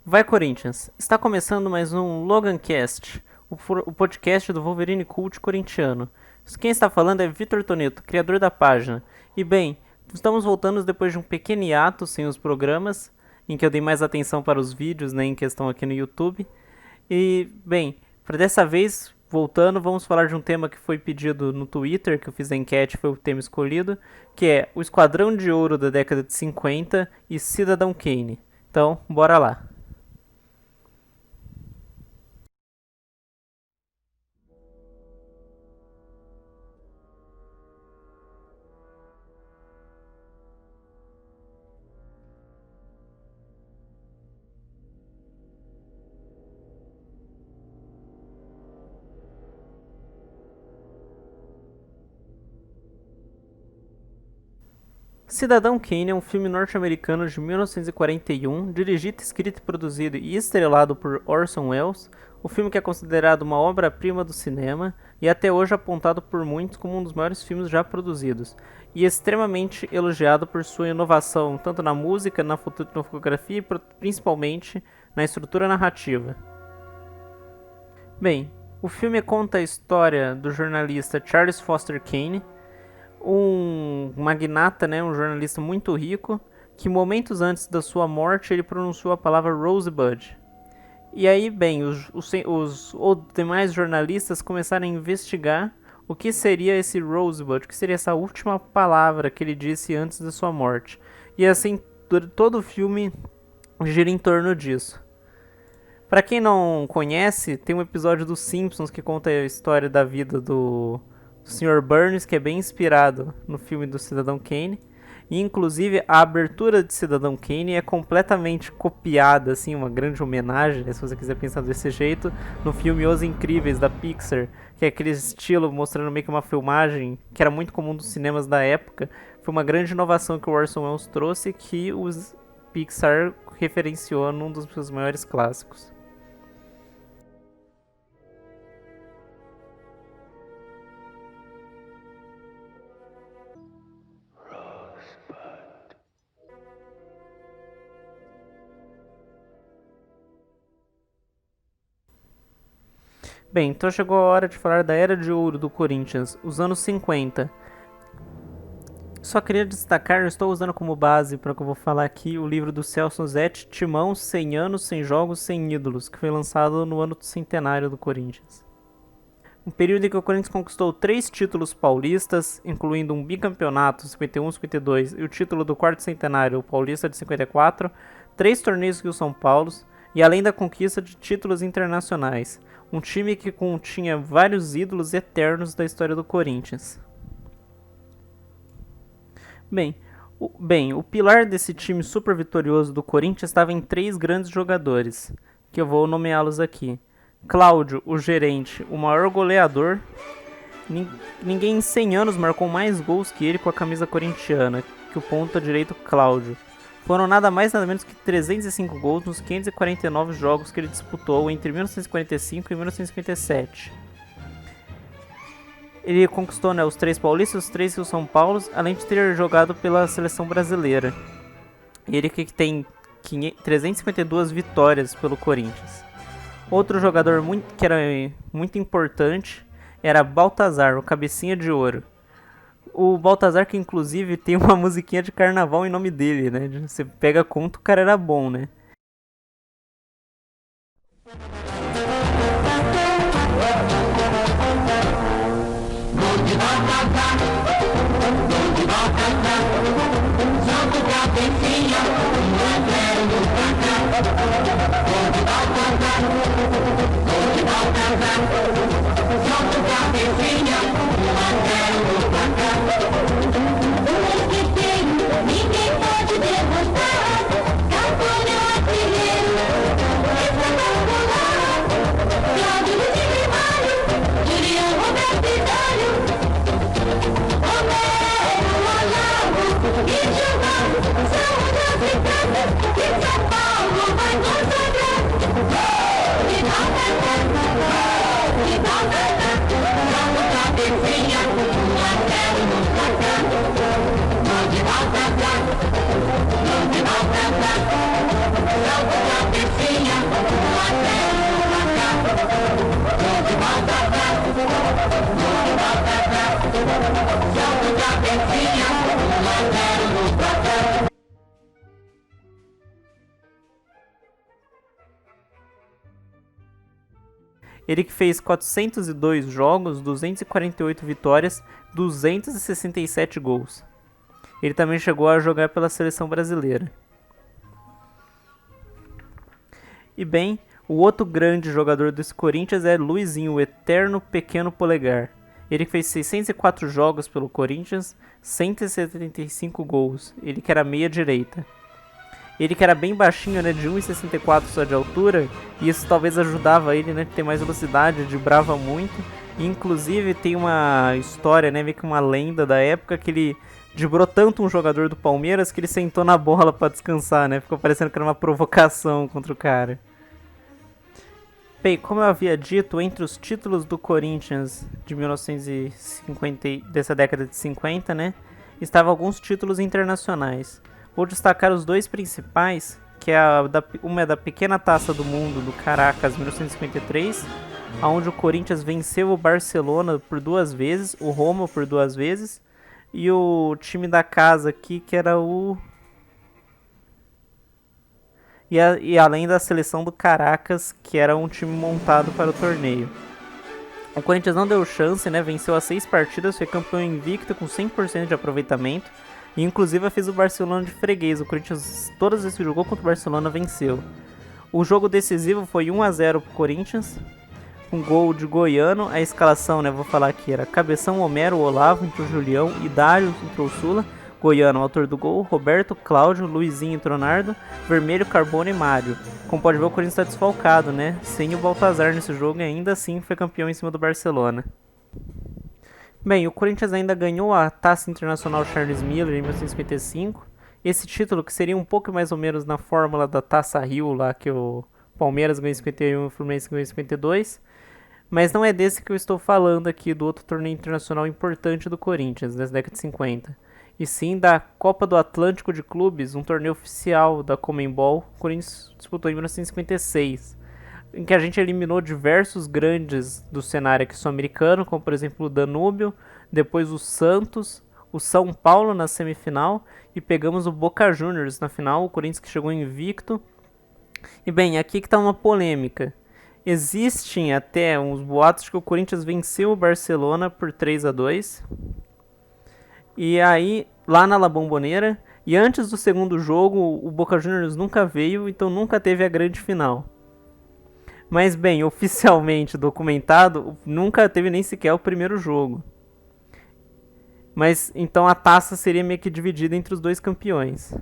Vai Corinthians! Está começando mais um Logancast, o podcast do Wolverine Cult corintiano. Quem está falando é Vitor Toneto, criador da página. E bem, estamos voltando depois de um pequeno hiato sem os programas, em que eu dei mais atenção para os vídeos, né, em questão aqui no YouTube. E, bem, para dessa vez, voltando, vamos falar de um tema que foi pedido no Twitter, que eu fiz a enquete, foi o tema escolhido, que é o Esquadrão de Ouro da década de 50 e Cidadão Kane. Então, bora lá. Cidadão Kane é um filme norte-americano de 1941, dirigido, escrito, produzido e estrelado por Orson Welles, o filme que é considerado uma obra-prima do cinema e até hoje apontado por muitos como um dos maiores filmes já produzidos, e extremamente elogiado por sua inovação tanto na música, na fotografia e principalmente na estrutura narrativa. Bem, o filme conta a história do jornalista Charles Foster Kane, um magnata, né, um jornalista muito rico, que momentos antes da sua morte ele pronunciou a palavra Rosebud. E aí, bem, os demais jornalistas começaram a investigar o que seria esse Rosebud, o que seria essa última palavra que ele disse antes da sua morte. E assim, todo o filme gira em torno disso. Para quem não conhece, tem um episódio dos Simpsons que conta a história da vida do Sr. Burns, que é bem inspirado no filme do Cidadão Kane. E inclusive a abertura de Cidadão Kane é completamente copiada, assim, uma grande homenagem, né, se você quiser pensar desse jeito, no filme Os Incríveis da Pixar, que é aquele estilo mostrando meio que uma filmagem que era muito comum dos cinemas da época. Foi uma grande inovação que o Orson Welles trouxe, que os Pixar referenciou num dos seus maiores clássicos. Bem, então chegou a hora de falar da Era de Ouro do Corinthians, os anos 50. Só queria destacar, eu estou usando como base para o que eu vou falar aqui, o livro do Celso Zetti, Timão, 100 anos, 100 jogos, 100 ídolos, que foi lançado no ano do centenário do Corinthians. Um período em que o Corinthians conquistou 3 títulos paulistas, incluindo um bicampeonato 51-52 e o título do quarto centenário, o Paulista de 54, 3 torneios Rio São Paulo, e além da conquista de títulos internacionais. Um time que continha vários ídolos eternos da história do Corinthians. Bem, o pilar desse time super vitorioso do Corinthians estava em 3 grandes jogadores, que eu vou nomeá-los aqui. Cláudio, o gerente, o maior goleador. Ninguém em 100 anos marcou mais gols que ele com a camisa corintiana, que o ponta direito Cláudio. Foram nada mais nada menos que 305 gols nos 549 jogos que ele disputou entre 1945 e 1957. Ele conquistou, né, os 3 paulistas, os 3 Rio São Paulo, além de ter jogado pela seleção brasileira. Ele que tem 352 vitórias pelo Corinthians. Outro jogador que era muito importante era Baltazar, o cabecinha de ouro. O Baltazar que inclusive tem uma musiquinha de carnaval em nome dele, né? Você pega conta, o cara era bom, né? Ele que fez 402 jogos, 248 vitórias, 267 gols. Ele também chegou a jogar pela seleção brasileira. E bem, o outro grande jogador desse Corinthians é Luizinho, o eterno pequeno polegar. Ele fez 604 jogos pelo Corinthians, 175 gols. Ele que era meia direita. Ele que era bem baixinho, né, de 1,64 só de altura, e isso talvez ajudava ele, né, a ter mais velocidade, driblava muito. E, inclusive tem uma história, né, meio que uma lenda da época que ele driblou tanto um jogador do Palmeiras que ele sentou na bola pra descansar, né, ficou parecendo que era uma provocação contra o cara. Bem, como eu havia dito, entre os títulos do Corinthians de 1950, dessa década de 50, né, estavam alguns títulos internacionais. Vou destacar os dois principais, que é uma é da Pequena Taça do Mundo do Caracas 1953, onde o Corinthians venceu o Barcelona por 2 vezes, o Roma por 2 vezes, e o time da casa aqui, que era o... E além da seleção do Caracas, que era um time montado para o torneio. O Corinthians não deu chance, né? Venceu as 6 partidas, foi campeão invicto com 100% de aproveitamento. E inclusive fez o Barcelona de freguês. O Corinthians, todas as vezes que jogou contra o Barcelona, venceu. O jogo decisivo foi 1-0 pro Corinthians, com gol de Goiano. A escalação, né, vou falar aqui, era Cabeção, Homero, Olavo, entrou Julião, Idário, entrou Sula, Goiano, autor do gol, Roberto, Cláudio, Luizinho, Tronardo, Vermelho, Carbono e Mário. Como pode ver, o Corinthians está desfalcado, né, sem o Baltazar nesse jogo, e ainda assim foi campeão em cima do Barcelona. Bem, o Corinthians ainda ganhou a Taça Internacional Charles Miller em 1955. Esse título, que seria um pouco mais ou menos na fórmula da Taça Rio, lá que o Palmeiras ganhou em 51 e o Fluminense ganhou em 52. Mas não é desse que eu estou falando aqui, do outro torneio internacional importante do Corinthians, das décadas de 50. E sim da Copa do Atlântico de Clubes, um torneio oficial da Conmebol. O Corinthians disputou em 1956. Em que a gente eliminou diversos grandes do cenário aqui sul-americano, como por exemplo o Danúbio, depois o Santos, o São Paulo na semifinal, e pegamos o Boca Juniors na final, o Corinthians que chegou invicto. E bem, aqui que está uma polêmica. Existem até uns boatos de que o Corinthians venceu o Barcelona por 3-2. E aí, lá na La Bombonera, e antes do segundo jogo, o Boca Juniors nunca veio, então nunca teve a grande final. Mas bem, oficialmente documentado, nunca teve nem sequer o primeiro jogo. Mas então a taça seria meio que dividida entre os dois campeões.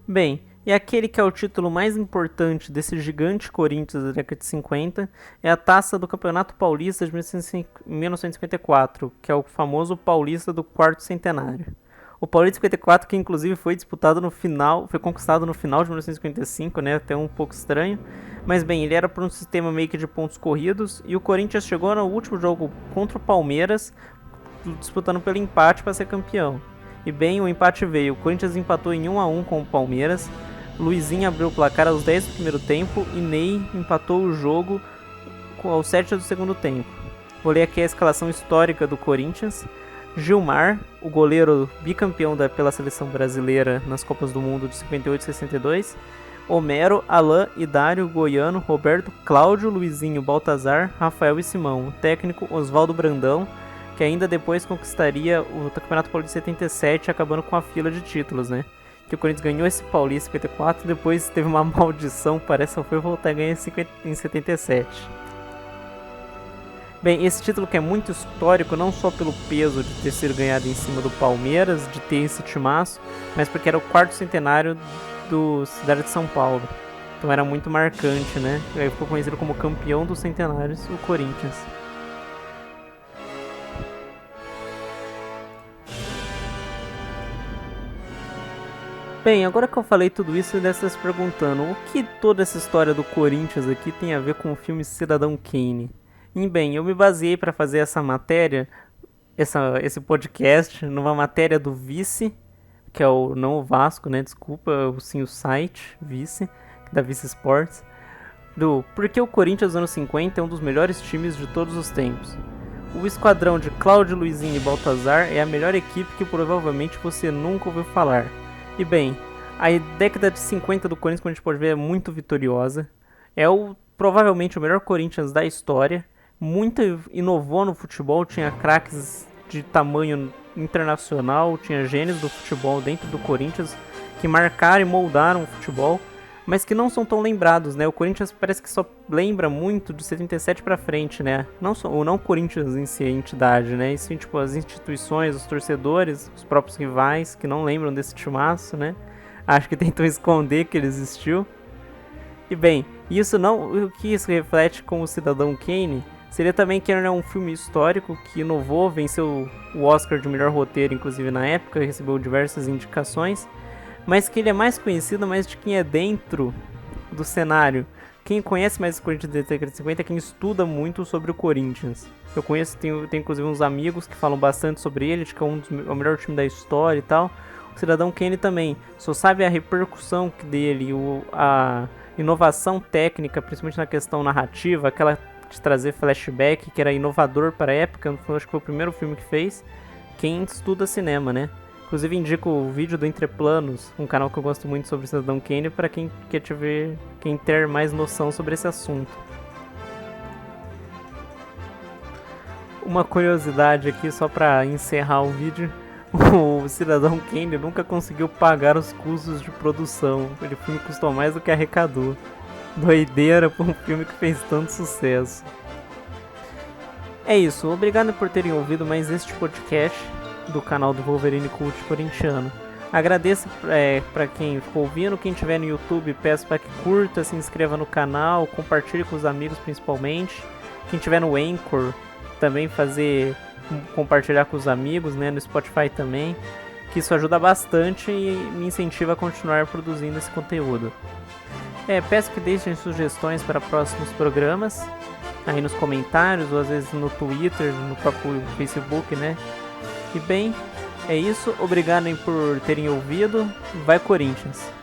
Bem, e aquele que é o título mais importante desse gigante Corinthians da década de 50 é a Taça do Campeonato Paulista de 1954, que é o famoso Paulista do quarto centenário. O Paulista 54, que inclusive foi disputado no final, foi conquistado no final de 1955, né, até um pouco estranho. Mas bem, ele era por um sistema meio que de pontos corridos, e o Corinthians chegou no último jogo contra o Palmeiras, disputando pelo empate para ser campeão. E bem, o empate veio, o Corinthians empatou em 1-1 com o Palmeiras, Luizinho abriu o placar aos 10 do primeiro tempo, e Ney empatou o jogo aos 7 do segundo tempo. Vou ler aqui a escalação histórica do Corinthians. Gilmar, o goleiro bicampeão pela seleção brasileira nas Copas do Mundo de 58 e 62. Homero, Alain, Idário, Goiano, Roberto, Cláudio, Luizinho, Baltazar, Rafael e Simão. O técnico Oswaldo Brandão, que ainda depois conquistaria o Campeonato Paulista de 77, acabando com a fila de títulos, né? Que o Corinthians ganhou esse Paulista em 54, depois teve uma maldição, parece que foi voltar a ganhar em 77. Bem, esse título que é muito histórico, não só pelo peso de ter sido ganhado em cima do Palmeiras, de ter esse timaço, mas porque era o quarto centenário do Cidade de São Paulo. Então era muito marcante, né? Aí ficou conhecido como campeão dos centenários, o Corinthians. Bem, agora que eu falei tudo isso, você deve estar se perguntando o que toda essa história do Corinthians aqui tem a ver com o filme Cidadão Kane? E bem, eu me baseei para fazer essa matéria, esse podcast, numa matéria do Vice, que é não o Vasco, né? Desculpa, sim o site Vice, da Vice Sports, do Por que o Corinthians dos anos 50 é um dos melhores times de todos os tempos. O esquadrão de Cláudio, Luizinho e Baltazar é a melhor equipe que provavelmente você nunca ouviu falar. E bem, a década de 50 do Corinthians, como a gente pode ver, é muito vitoriosa. É provavelmente o melhor Corinthians da história. Muito inovou no futebol, tinha craques de tamanho internacional, tinha gênios do futebol dentro do Corinthians que marcaram e moldaram o futebol, mas que não são tão lembrados, né? O Corinthians parece que só lembra muito de 77 pra frente, né? Não o Corinthians em si, a entidade, né? E sim, tipo, as instituições, os torcedores, os próprios rivais que não lembram desse timaço, né? Acho que tentam esconder que ele existiu. E bem, o que isso reflete com o Cidadão Kane seria também que ele é um filme histórico que inovou, venceu o Oscar de melhor roteiro, inclusive na época, recebeu diversas indicações, mas que ele é mais conhecido mais de quem é dentro do cenário. Quem conhece mais o Corinthians da década de 50 é quem estuda muito sobre o Corinthians. Eu tenho inclusive uns amigos que falam bastante sobre ele, de que é o melhor time da história e tal. O Cidadão Kane também, só sabe a repercussão dele, a inovação técnica, principalmente na questão narrativa, aquela de trazer flashback, que era inovador para a época, acho que foi o primeiro filme que fez, quem estuda cinema, né? Inclusive indico o vídeo do Entreplanos, um canal que eu gosto muito sobre Cidadão Kane, para quem ter mais noção sobre esse assunto. Uma curiosidade aqui, só para encerrar o vídeo, o Cidadão Kane nunca conseguiu pagar os custos de produção, ele filme custou mais do que arrecadou. Doideira pra um filme que fez tanto sucesso. É isso, obrigado por terem ouvido mais este podcast do canal do Wolverine Cult Corintiano. Agradeço para quem ficou ouvindo, quem estiver no YouTube, peço para que curta, se inscreva no canal, compartilhe com os amigos principalmente. Quem estiver no Anchor, também compartilhar com os amigos, né, no Spotify também, que isso ajuda bastante e me incentiva a continuar produzindo esse conteúdo. Peço que deixem sugestões para próximos programas aí nos comentários ou às vezes no Twitter, no próprio Facebook, né? E bem, é isso. Obrigado por terem ouvido. Vai Corinthians!